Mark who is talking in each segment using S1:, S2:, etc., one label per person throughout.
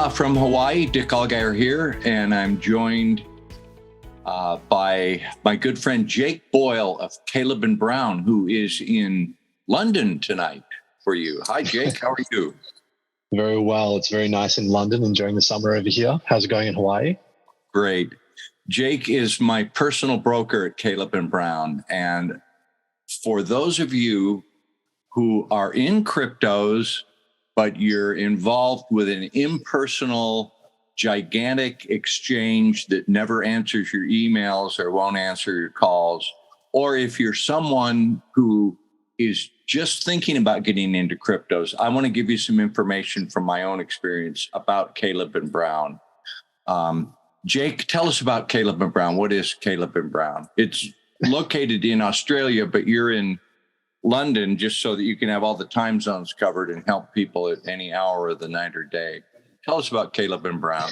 S1: Aloha from Hawaii, Dick Allgire here, and I'm joined by my good friend Jake Boyle of Caleb & Brown, who is in London tonight for you. Hi, Jake. How are you?
S2: Very well. It's very nice in London, enjoying the summer over here. How's it going in Hawaii?
S1: Great. Jake is my personal broker at Caleb & Brown. And for those of you who are in cryptos, but you're involved with an impersonal, gigantic exchange that never answers your emails or won't answer your calls, or if you're someone who is just thinking about getting into cryptos, I want to give you some information from my own experience about Caleb & Brown. Jake, tell us about Caleb & Brown. What is Caleb & Brown? It's located in Australia, but you're in London, just so that you can have all the time zones covered and help people at any hour of the night or day. Tell us about Caleb & Brown.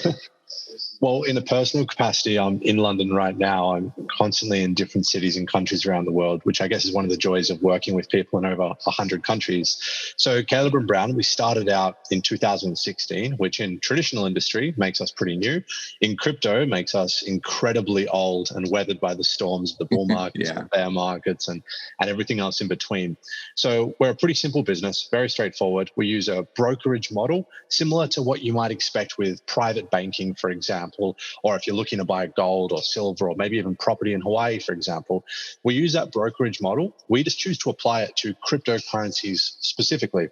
S2: Well, in a personal capacity, I'm in London right now. I'm constantly in different cities and countries around the world, which I guess is one of the joys of working with people in over 100 countries. So Caleb & Brown, we started out in 2016, which in traditional industry makes us pretty new. In crypto makes us incredibly old and weathered by the storms of the bull markets, and bear markets, and everything else in between. So we're a pretty simple business, very straightforward. We use a brokerage model similar to what you might expect with private banking, for example, or if you're looking to buy gold or silver or maybe even property in Hawaii, for example. We use that brokerage model. We just choose to apply it to cryptocurrencies specifically.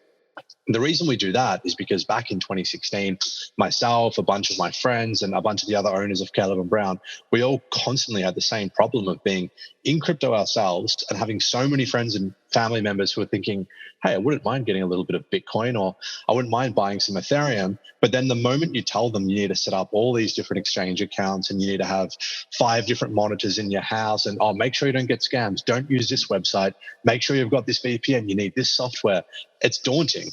S2: The reason we do that is because back in 2016, myself, a bunch of my friends, and a bunch of the other owners of Caleb & Brown, we all constantly had the same problem of being in crypto ourselves and having so many friends and family members who are thinking, hey, I wouldn't mind getting a little bit of Bitcoin, or I wouldn't mind buying some Ethereum. But then the moment you tell them you need to set up all these different exchange accounts and you need to have 5 different monitors in your house, and make sure you don't get scammed, don't use this website, make sure you've got this VPN, you need this software, it's daunting.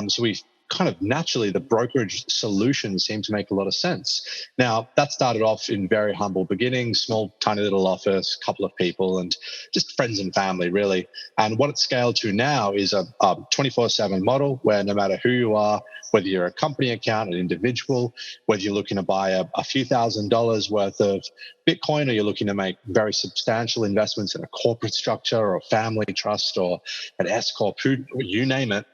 S2: So we've kind of naturally, the brokerage solution seemed to make a lot of sense. Now, that started off in very humble beginnings, small, tiny little office, couple of people, and just friends and family, really. And what it's scaled to now is a 24/7 model where no matter who you are, whether you're a company account, an individual, whether you're looking to buy a few $1,000s worth of Bitcoin, or you're looking to make very substantial investments in a corporate structure or a family trust or an S Corp, you name it,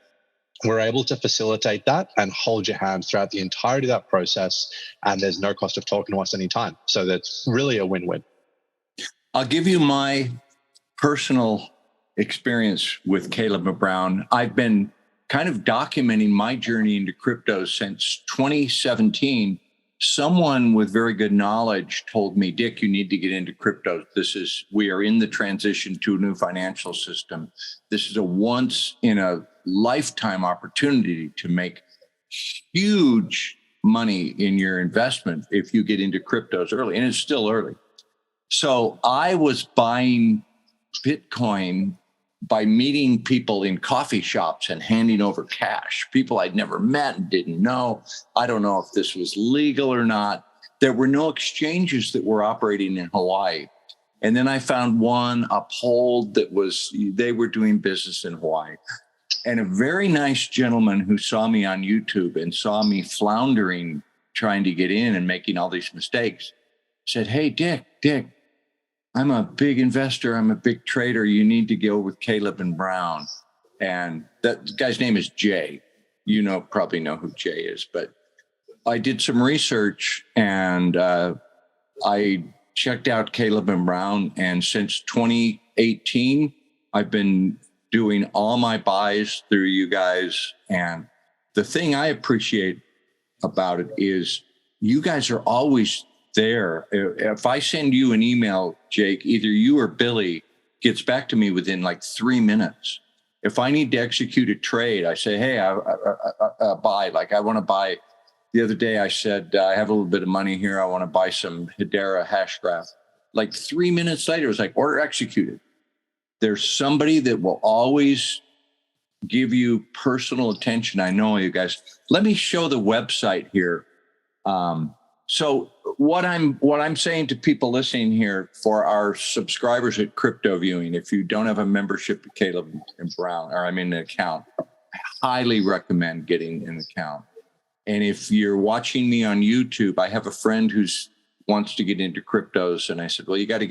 S2: we're able to facilitate that and hold your hand throughout the entirety of that process. And there's no cost of talking to us anytime. So that's really a win-win.
S1: I'll give you my personal experience with Caleb & Brown. I've been kind of documenting my journey into crypto since 2017. Someone with very good knowledge told me, Dick, you need to get into crypto. We are in the transition to a new financial system. This is a once in a lifetime opportunity to make huge money in your investment if you get into cryptos early, and it's still early. So I was buying Bitcoin by meeting people in coffee shops and handing over cash, people I'd never met and didn't know. I don't know if this was legal or not. There were no exchanges that were operating in Hawaii. And then I found one, Uphold, they were doing business in Hawaii. And a very nice gentleman who saw me on YouTube and saw me floundering, trying to get in and making all these mistakes, said, hey, Dick, I'm a big investor. I'm a big trader. You need to go with Caleb & Brown. And that guy's name is Jay. You probably know who Jay is. But I did some research and I checked out Caleb & Brown. And since 2018, I've been doing all my buys through you guys. And the thing I appreciate about it is you guys are always there. If I send you an email, Jake, either you or Billy gets back to me within like 3 minutes. If I need to execute a trade, I say, hey, I buy. Like I want to buy. The other day I said, I have a little bit of money here. I want to buy some Hedera hash graph. Like 3 minutes later, it was like order executed. There's somebody that will always give you personal attention. I know you guys. Let me show the website here. So what I'm saying to people listening here, for our subscribers at CryptoViewing, if you don't have a membership at Caleb & Brown, or an account, I highly recommend getting an account. And if you're watching me on YouTube, I have a friend who's wants to get into cryptos. And I said, well, you're going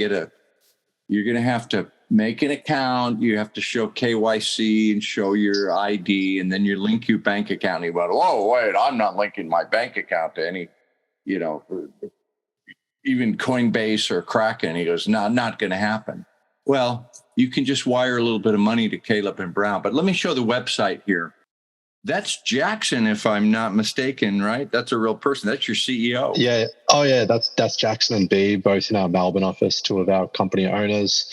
S1: to have to make an account. You have to show KYC and show your ID, and then you link your bank account. And he went, oh, wait, I'm not linking my bank account to any, even Coinbase or Kraken. He goes, no, not going to happen. Well, you can just wire a little bit of money to Caleb and Brown. But let me show the website here. That's Jackson, if I'm not mistaken, right? That's a real person. That's your CEO.
S2: Yeah. Oh, yeah. That's Jackson and B, both in our Melbourne office, two of our company owners.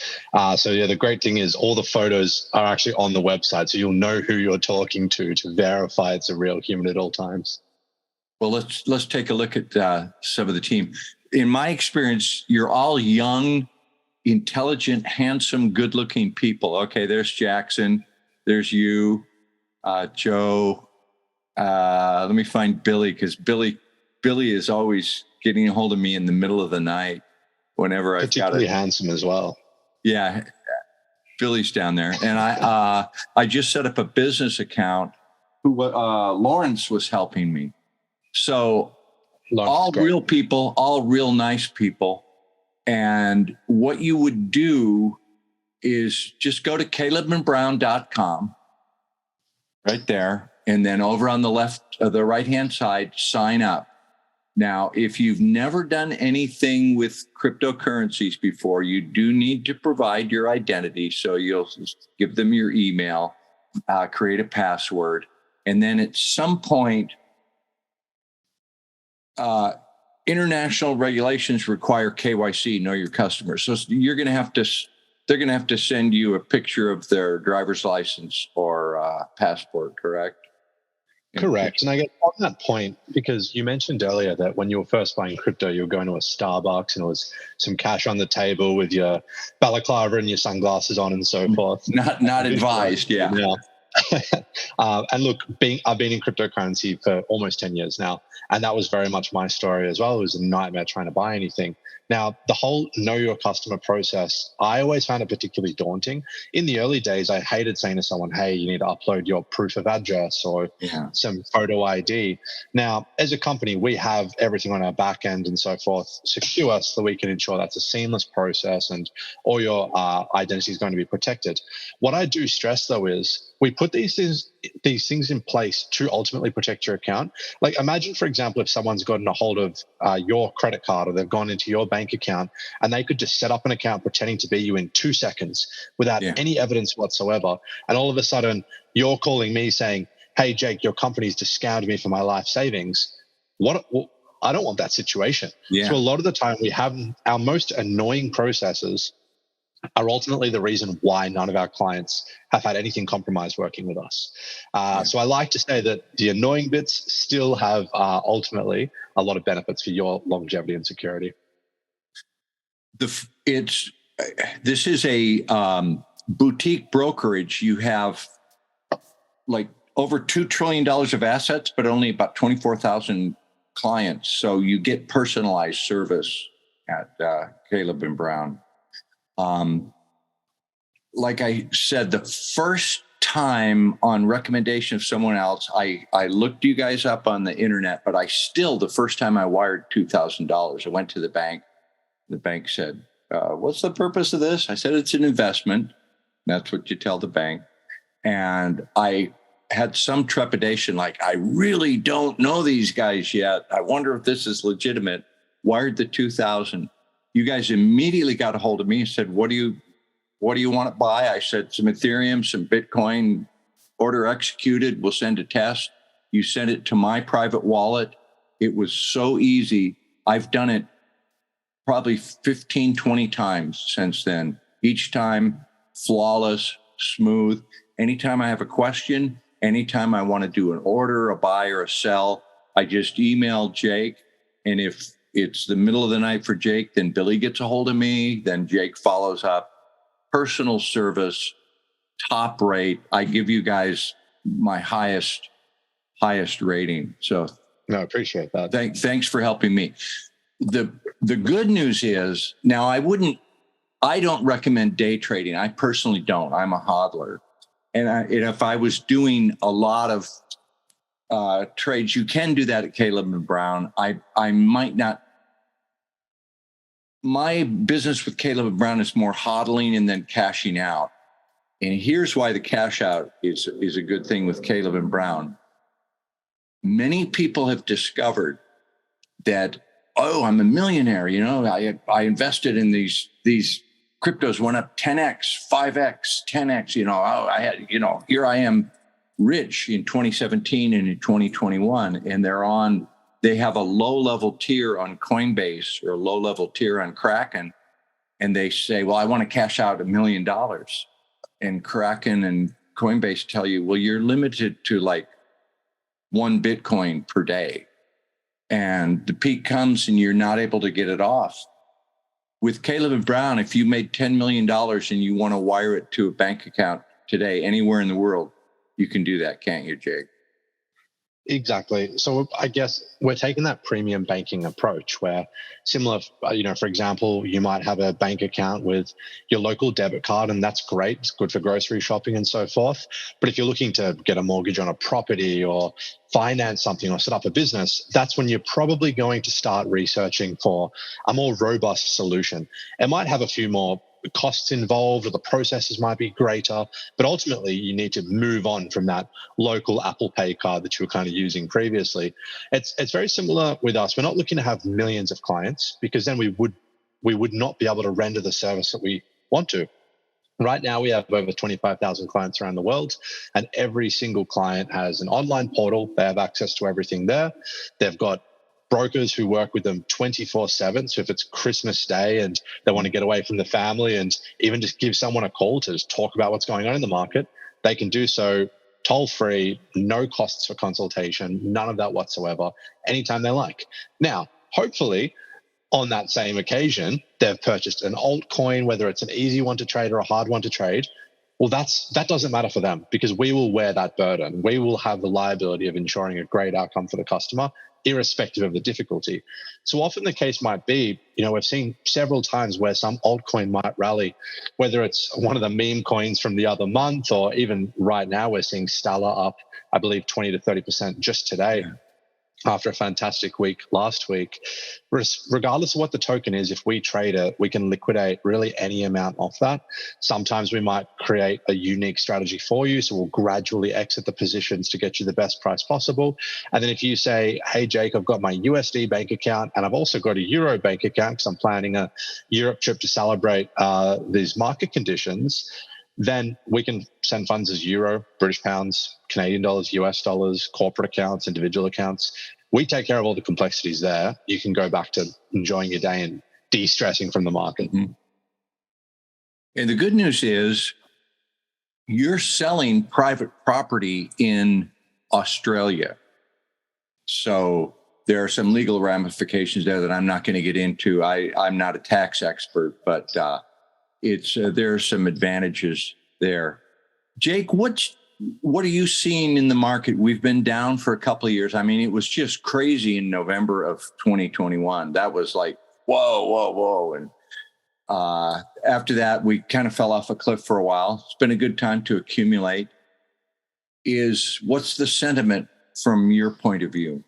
S2: So yeah, the great thing is all the photos are actually on the website, so you'll know who you're talking to verify it's a real human at all times.
S1: Well, let's take a look at some of the team. In my experience, you're all young, intelligent, handsome, good-looking people. Okay, there's Jackson. There's you. Joe, let me find Billy, because Billy is always getting a hold of me in the middle of the night whenever I've got it.
S2: Particularly handsome as well.
S1: Yeah, Billy's down there. And I just set up a business account. Lawrence was helping me. So all real people, all real nice people. And what you would do is just go to calebandbrown.com. Right there. And then over on the right-hand side, sign up. Now, if you've never done anything with cryptocurrencies before, you do need to provide your identity. So you'll give them your email, create a password. And then at some point, international regulations require KYC, know your customers. So they're going to have to send you a picture of their driver's license or passport, correct?
S2: Correct. And I guess on that point, because you mentioned earlier that when you were first buying crypto, you were going to a Starbucks and it was some cash on the table with your balaclava and your sunglasses on and so forth.
S1: Not advised, yeah.
S2: And look, I've been in cryptocurrency for almost 10 years now, and that was very much my story as well. It was a nightmare trying to buy anything. Now, the whole know your customer process, I always found it particularly daunting. In the early days, I hated saying to someone, hey, you need to upload your proof of address or some photo ID. Now, as a company, we have everything on our back end and so forth secure so that we can ensure that's a seamless process and all your identity is going to be protected. What I do stress, though, is we put these things in place to ultimately protect your account. Like, imagine, for example, if someone's gotten a hold of your credit card or they've gone into your bank account and they could just set up an account pretending to be you in 2 seconds without any evidence whatsoever. And all of a sudden, you're calling me saying, hey, Jake, your company's just scammed me for my life savings. I don't want that situation. So a lot of the time we have our most annoying processes are ultimately the reason why none of our clients have had anything compromised working with us. So I like to say that the annoying bits still have ultimately a lot of benefits for your longevity and security.
S1: This is a boutique brokerage. You have like over $2 trillion of assets, but only about 24,000 clients. So you get personalized service at Caleb and Brown. Like I said, the first time on recommendation of someone else, I looked you guys up on the internet, but the first time I wired $2,000, I went to the bank. The bank said, what's the purpose of this? I said, it's an investment. That's what you tell the bank. And I had some trepidation, like, I really don't know these guys yet. I wonder if this is legitimate. Wired the 2,000. You guys immediately got a hold of me and said, what do you want to buy? I said, some Ethereum, some Bitcoin, order executed. We'll send a test. You sent it to my private wallet. It was so easy. I've done it probably 15, 20 times since then. Each time, flawless, smooth. Anytime I have a question, anytime I want to do an order, a buy or a sell, I just email Jake. And if it's the middle of the night for Jake, then Billy gets a hold of me. Then Jake follows up. Personal service, top rate. I give you guys my highest rating. So
S2: no, I appreciate that.
S1: Thanks for helping me. The good news is, now I don't recommend day trading. I personally don't. I'm a hodler. And if I was doing a lot of trades. You can do that at Caleb and Brown. I might not. My business with Caleb and Brown is more hodling and then cashing out. And here's why the cash out is a good thing with Caleb and Brown. Many people have discovered that, oh, I'm a millionaire. You know, I invested in these cryptos, went up 10x, 5x, 10x. You know, I had, you know, here I am rich in 2017 and in 2021, and they have a low-level tier on Coinbase or a low-level tier on Kraken, and they say, well, I want to cash out $1 million. And Kraken and Coinbase tell you, well, you're limited to like 1 Bitcoin per day. And the peak comes and you're not able to get it off. With Caleb and Brown, if you made $10 million and you want to wire it to a bank account today, anywhere in the world, you can do that, can't you, Jake?
S2: Exactly. So I guess we're taking that premium banking approach where similar, you know, for example, you might have a bank account with your local debit card, and that's great. It's good for grocery shopping and so forth. But if you're looking to get a mortgage on a property or finance something or set up a business, that's when you're probably going to start researching for a more robust solution. It might have a few more costs involved, or the processes might be greater, but ultimately you need to move on from that local Apple Pay card that you were kind of using previously. It's very similar with us. We're not looking to have millions of clients, because then we would not be able to render the service that we want to. Right now, we have over 25,000 clients around the world, and every single client has an online portal. They have access to everything there. They've got brokers who work with them 24/7. So if it's Christmas Day and they want to get away from the family and even just give someone a call to just talk about what's going on in the market, they can do so toll free, no costs for consultation, none of that whatsoever, anytime they like. Now, hopefully, on that same occasion, they've purchased an altcoin, whether it's an easy one to trade or a hard one to trade. Well, that doesn't matter for them, because we will wear that burden. We will have the liability of ensuring a great outcome for the customer, irrespective of the difficulty. So often the case might be, you know, we've seen several times where some altcoin might rally, whether it's one of the meme coins from the other month, or even right now we're seeing Stellar up, I believe, 20 to 30% just today. Yeah. After a fantastic week last week. Regardless of what the token is, if we trade it, we can liquidate really any amount off that. Sometimes we might create a unique strategy for you, so we'll gradually exit the positions to get you the best price possible. And then if you say, hey, Jake, I've got my USD bank account and I've also got a Euro bank account because I'm planning a Europe trip to celebrate these market conditions, then we can send funds as Euro, British pounds, Canadian dollars, US dollars, corporate accounts, individual accounts. We take care of all the complexities there. You can go back to enjoying your day and de-stressing from the market.
S1: Mm-hmm. And the good news is you're selling private property in Australia. So there are some legal ramifications there that I'm not going to get into. I'm not a tax expert, but there are some advantages there. Jake, what are you seeing in the market? We've been down for a couple of years. I mean, it was just crazy in November of 2021. That was like, whoa. And after that, we kind of fell off a cliff for a while. It's been a good time to accumulate. What's the sentiment from your point of view?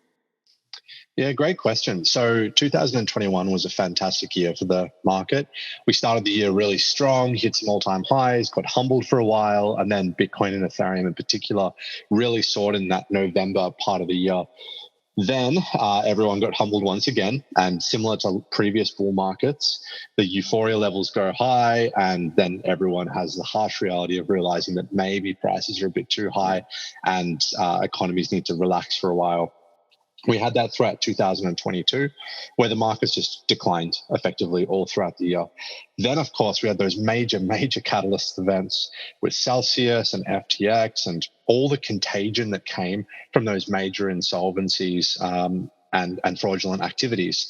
S2: Yeah, great question. So 2021 was a fantastic year for the market. We started the year really strong, hit some all-time highs, got humbled for a while, and then Bitcoin and Ethereum in particular really soared in that November part of the year. Then everyone got humbled once again, and similar to previous bull markets, the euphoria levels go high, and then everyone has the harsh reality of realizing that maybe prices are a bit too high and economies need to relax for a while. We had that throughout 2022, where the markets just declined effectively all throughout the year. Then, of course, we had those major catalyst events with Celsius and FTX and all the contagion that came from those major insolvencies and fraudulent activities.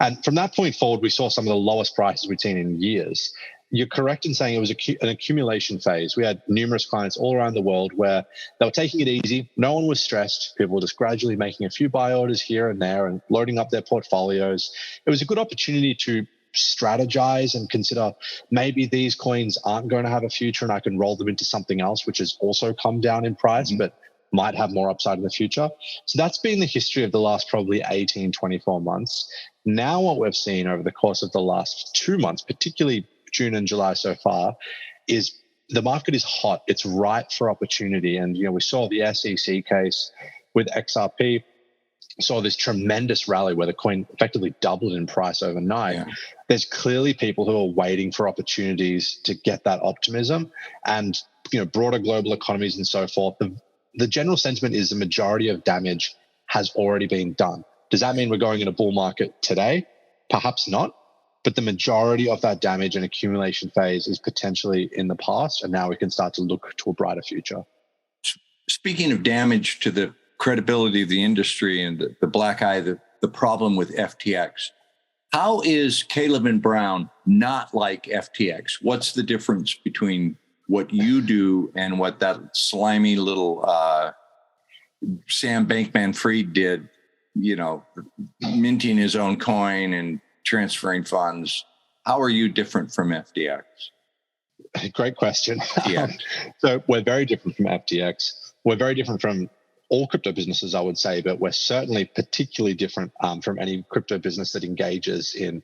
S2: And from that point forward, we saw some of the lowest prices we'd seen in years. You're correct in saying it was an accumulation phase. We had numerous clients all around the world where they were taking it easy. No one was stressed. People were just gradually making a few buy orders here and there and loading up their portfolios. It was a good opportunity to strategize and consider maybe these coins aren't going to have a future and I can roll them into something else, which has also come down in price. Mm-hmm. But might have more upside in the future. So that's been the history of the last probably 18, 24 months. Now what we've seen over the course of the last 2 months, particularly June and July so far, is the market is hot. It's ripe for opportunity. And, we saw the SEC case with XRP, saw this tremendous rally where the coin effectively doubled in price overnight.
S1: Yeah.
S2: There's clearly people who are waiting for opportunities to get that optimism, and broader global economies and so forth. The general sentiment is the majority of damage has already been done. Does that mean we're going in a bull market today? Perhaps not, but the majority of that damage and accumulation phase is potentially in the past, and now we can start to look to a brighter future.
S1: Speaking of damage to the credibility of the industry and the black eye, the problem with FTX, how is Caleb and Brown not like FTX? What's the difference between what you do and what that slimy little Sam Bankman-Fried did, minting his own coin and transferring funds? How are you different from FTX?
S2: Great question.
S1: Yeah.
S2: So we're very different from FTX. We're very different from all crypto businesses, I would say, but we're certainly particularly different from any crypto business that engages in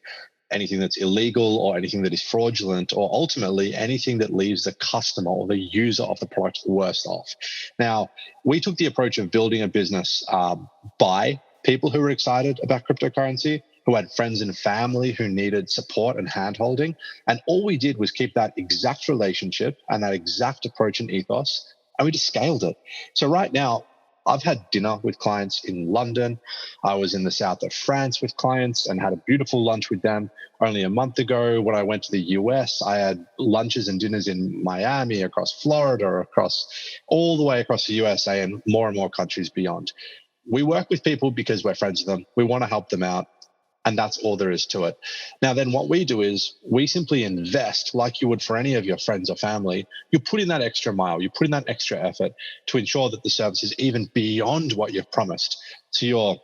S2: anything that's illegal or anything that is fraudulent, or ultimately anything that leaves the customer or the user of the product worse off. Now, we took the approach of building a business by people who were excited about cryptocurrency, who had friends and family who needed support and hand-holding. And all we did was keep that exact relationship and that exact approach and ethos, and we just scaled it. So right now, I've had dinner with clients in London. I was in the south of France with clients and had a beautiful lunch with them. Only a month ago, when I went to the US, I had lunches and dinners in Miami, across Florida, all the way across the USA, and more countries beyond. We work with people because we're friends with them. We want to help them out. And that's all there is to it. Now, then what we do is we simply invest like you would for any of your friends or family. You put in that extra mile, you put in that extra effort to ensure that the service is even beyond what you've promised. So you're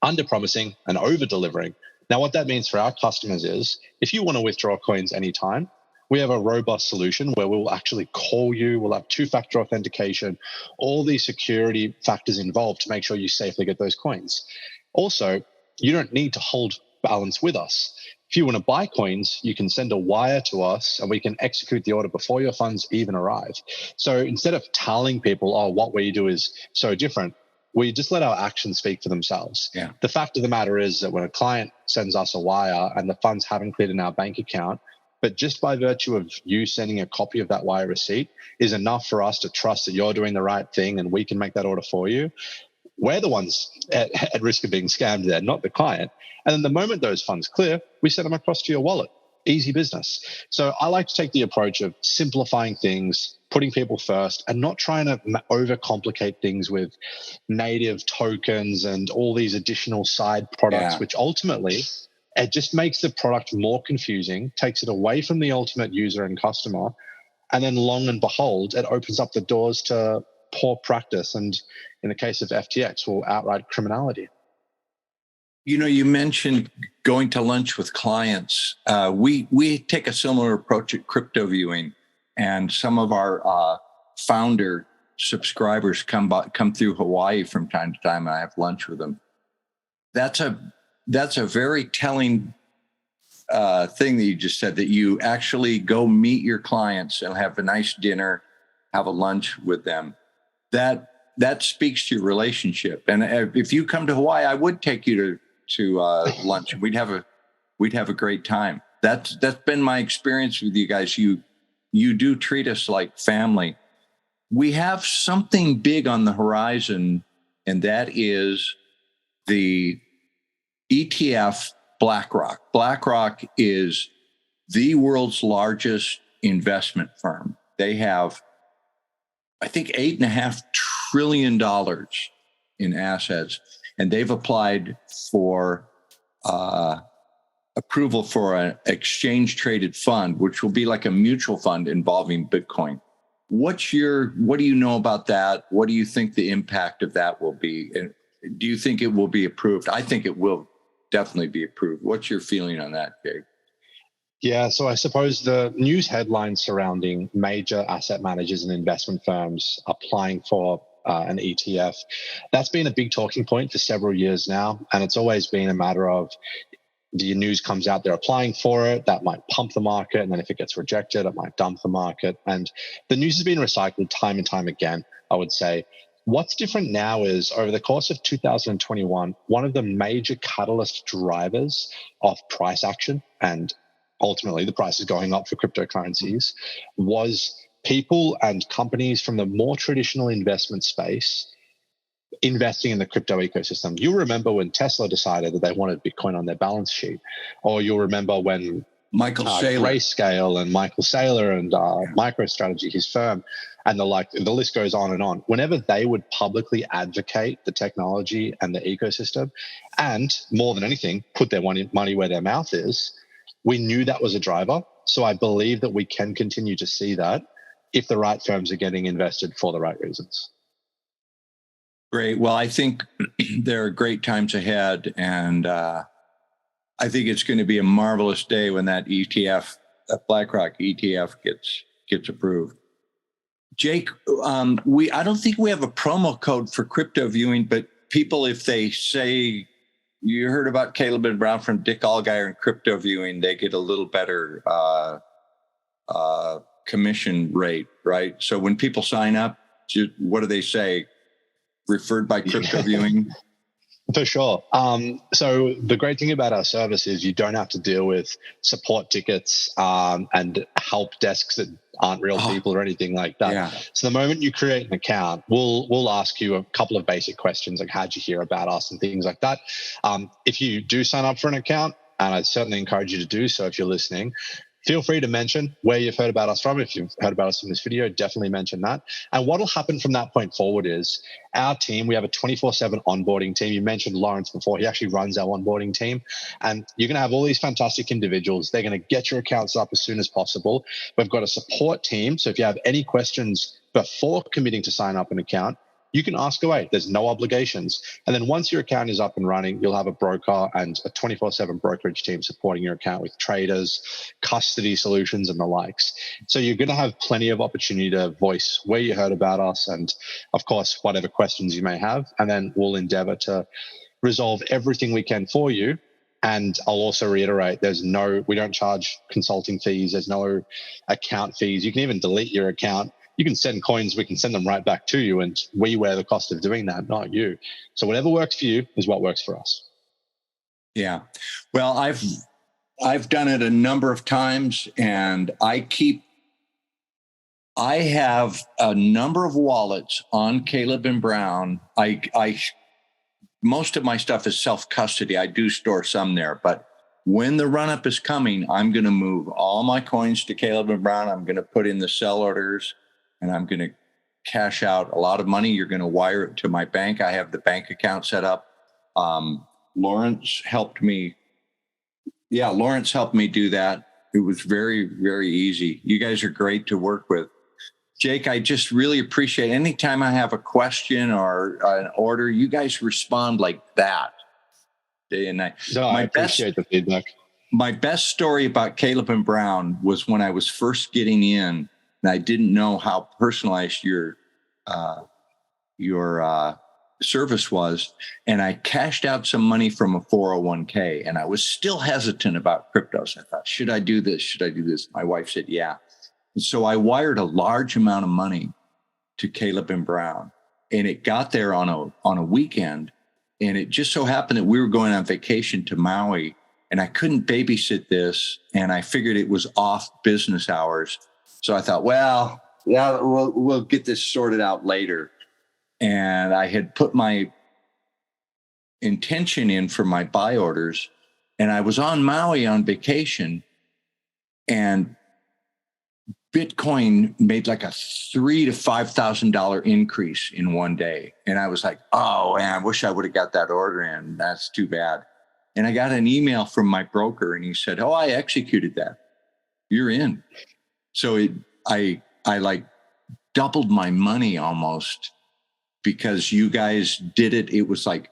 S2: under-promising and over-delivering. Now, what that means for our customers is if you want to withdraw coins anytime, we have a robust solution where we'll actually call you. We'll have two-factor authentication, all these security factors involved to make sure you safely get those coins. Also, you don't need to hold balance with us. If you want to buy coins, you can send a wire to us and we can execute the order before your funds even arrive. So instead of telling people, what we do is so different, we just let our actions speak for themselves.
S1: Yeah.
S2: The fact of the matter is that when a client sends us a wire and the funds haven't cleared in our bank account, but just by virtue of you sending a copy of that wire receipt is enough for us to trust that you're doing the right thing and we can make that order for you. We're the ones at risk of being scammed there, not the client. And then the moment those funds clear, we send them across to your wallet. Easy business. So I like to take the approach of simplifying things, putting people first, and not trying to overcomplicate things with native tokens and all these additional side products, which ultimately it just makes the product more confusing, takes it away from the ultimate user and customer, and then long and behold, it opens up the doors to poor practice, and in the case of FTX, will outright criminality.
S1: You mentioned going to lunch with clients. We take a similar approach at CryptoViewing, and some of our founder subscribers come through Hawaii from time to time, and I have lunch with them. That's a very telling thing that you just said, that you actually go meet your clients and have a nice dinner, have a lunch with them. That speaks to your relationship. And if you come to Hawaii, I would take you to lunch. We'd have a great time. That's been my experience with you guys. You do treat us like family. We have something big on the horizon, and that is the ETF BlackRock. BlackRock is the world's largest investment firm. They have, I think, $8.5 trillion in assets, and they've applied for approval for an exchange-traded fund, which will be like a mutual fund involving Bitcoin. What do you know about that? What do you think the impact of that will be? And do you think it will be approved? I think it will definitely be approved. What's your feeling on that, Gabe?
S2: Yeah, so I suppose the news headlines surrounding major asset managers and investment firms applying for an ETF. That's been a big talking point for several years now. And it's always been a matter of the news comes out, they're applying for it. That might pump the market. And then if it gets rejected, it might dump the market. And the news has been recycled time and time again, I would say. What's different now is over the course of 2021, one of the major catalyst drivers of price action, and ultimately the price is going up for cryptocurrencies, was people and companies from the more traditional investment space investing in the crypto ecosystem. You remember when Tesla decided that they wanted Bitcoin on their balance sheet, or you'll remember when
S1: Michael Saylor.
S2: Grayscale and Michael Saylor and MicroStrategy, his firm, and the list goes on and on. Whenever they would publicly advocate the technology and the ecosystem, and more than anything, put their money where their mouth is, we knew that was a driver. So I believe that we can continue to see that if the right firms are getting invested for the right reasons.
S1: Great. Well, I think there are great times ahead, and I think it's going to be a marvelous day when that ETF, that BlackRock ETF, gets approved. Jake, I don't think we have a promo code for CryptoViewing, but people, if they say you heard about Caleb and Brown from Dick Allgire and CryptoViewing, they get a little better commission rate, right? So when people sign up, what do they say? Referred by CryptoViewing?
S2: For sure. So the great thing about our service is you don't have to deal with support tickets and help desks that aren't real people or anything like that. Yeah. So the moment you create an account, we'll ask you a couple of basic questions like how'd you hear about us and things like that. If you do sign up for an account, and I certainly encourage you to do so if you're listening, feel free to mention where you've heard about us from. If you've heard about us from this video, definitely mention that. And what will happen from that point forward is our team, we have a 24/7 onboarding team. You mentioned Lawrence before. He actually runs our onboarding team. And you're going to have all these fantastic individuals. They're going to get your accounts up as soon as possible. We've got a support team. So if you have any questions before committing to sign up an account, you can ask away. There's no obligations. And then once your account is up and running, you'll have a broker and a 24/7 brokerage team supporting your account with traders, custody solutions, and the likes. So you're going to have plenty of opportunity to voice where you heard about us and, of course, whatever questions you may have. And then we'll endeavor to resolve everything we can for you. And I'll also reiterate, we don't charge consulting fees. There's no account fees. You can even delete your account. You can send coins, we can send them right back to you, and we wear the cost of doing that, not you. So whatever works for you is what works for us.
S1: Yeah. Well, I've done it a number of times, and I have a number of wallets on Caleb and Brown. Most of my stuff is self-custody. I do store some there, but when the run-up is coming, I'm going to move all my coins to Caleb and Brown. I'm going to put in the sell orders, and I'm going to cash out a lot of money. You're going to wire it to my bank. I have the bank account set up. Lawrence helped me. Yeah, Lawrence helped me do that. It was very, very easy. You guys are great to work with. Jake, I just really appreciate anytime I have a question or an order, you guys respond like that day and night.
S2: No, I appreciate the feedback.
S1: My best story about Caleb and Brown was when I was first getting in, and I didn't know how personalized your service was. And I cashed out some money from a 401k, and I was still hesitant about cryptos. I thought, should I do this? Should I do this? My wife said, yeah. And so I wired a large amount of money to Caleb and Brown, and it got there on a weekend. And it just so happened that we were going on vacation to Maui, and I couldn't babysit this. And I figured it was off business hours. So I thought, well, yeah, we'll get this sorted out later. And I had put my intention in for my buy orders, and I was on Maui on vacation, and Bitcoin made like a $3,000 to $5,000 increase in one day. And I was like, oh, man, I wish I would have got that order in. That's too bad. And I got an email from my broker, and he said, oh, I executed that. You're in. So I like doubled my money almost because you guys did it. It was like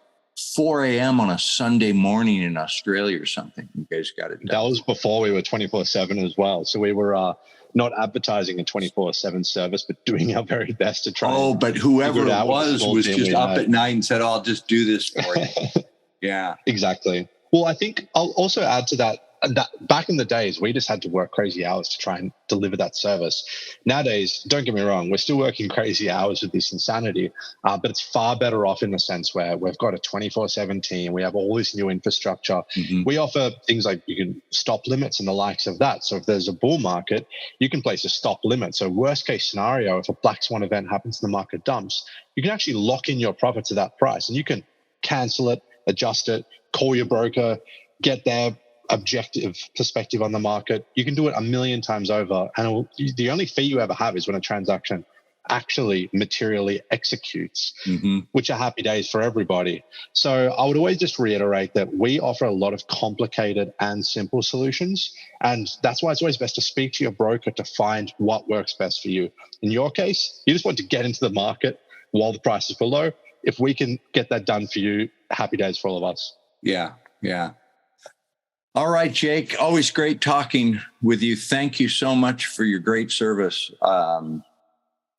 S1: 4 a.m. on a Sunday morning in Australia or something. You guys got it done.
S2: That was before we were 24/7 as well. So we were not advertising a 24/7 service, but doing our very best to try.
S1: Oh, but whoever it was just up at night and said, "Oh, I'll just do this for you." Yeah,
S2: exactly. Well, I think I'll also add to that back in the days, we just had to work crazy hours to try and deliver that service. Nowadays, don't get me wrong, we're still working crazy hours with this insanity, but it's far better off in the sense where we've got a 24/7 team. We have all this new infrastructure. Mm-hmm. We offer things like you can stop limits and the likes of that. So if there's a bull market, you can place a stop limit. So worst case scenario, if a black swan event happens and the market dumps, you can actually lock in your profit to that price and you can cancel it, adjust it, call your broker, get their objective perspective on the market. You can do it a million times over. And the only fee you ever have is when a transaction actually materially executes, which are happy days for everybody. So I would always just reiterate that we offer a lot of complicated and simple solutions. And that's why it's always best to speak to your broker to find what works best for you. In your case, you just want to get into the market while the price is below. If we can get that done for you, happy days for all of us.
S1: Yeah. All right, Jake, always great talking with you. Thank you so much for your great service. I'm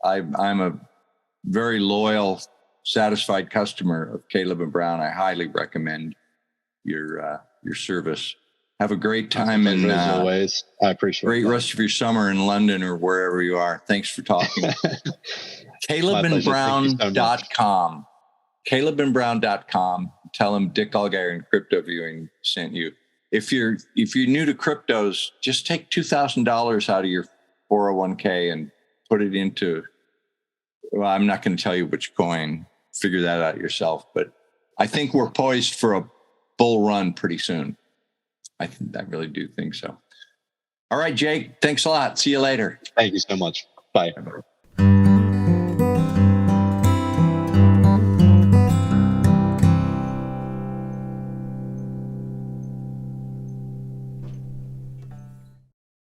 S1: a very loyal, satisfied customer of Caleb and Brown. I highly recommend your service. Have a great time. And
S2: as always, I appreciate it.
S1: Great rest of your summer in London or wherever you are. Thanks for talking. CalebandBrown.com. CalebandBrown.com. Tell them Dick Allgire and CryptoViewing sent you. If you're new to cryptos, just take $2,000 out of your 401k and put it into, well, I'm not going to tell you which coin. Figure that out yourself. But I think we're poised for a bull run pretty soon. I really do think so. All right, Jake. Thanks a lot. See you later.
S2: Thank you so much. Bye.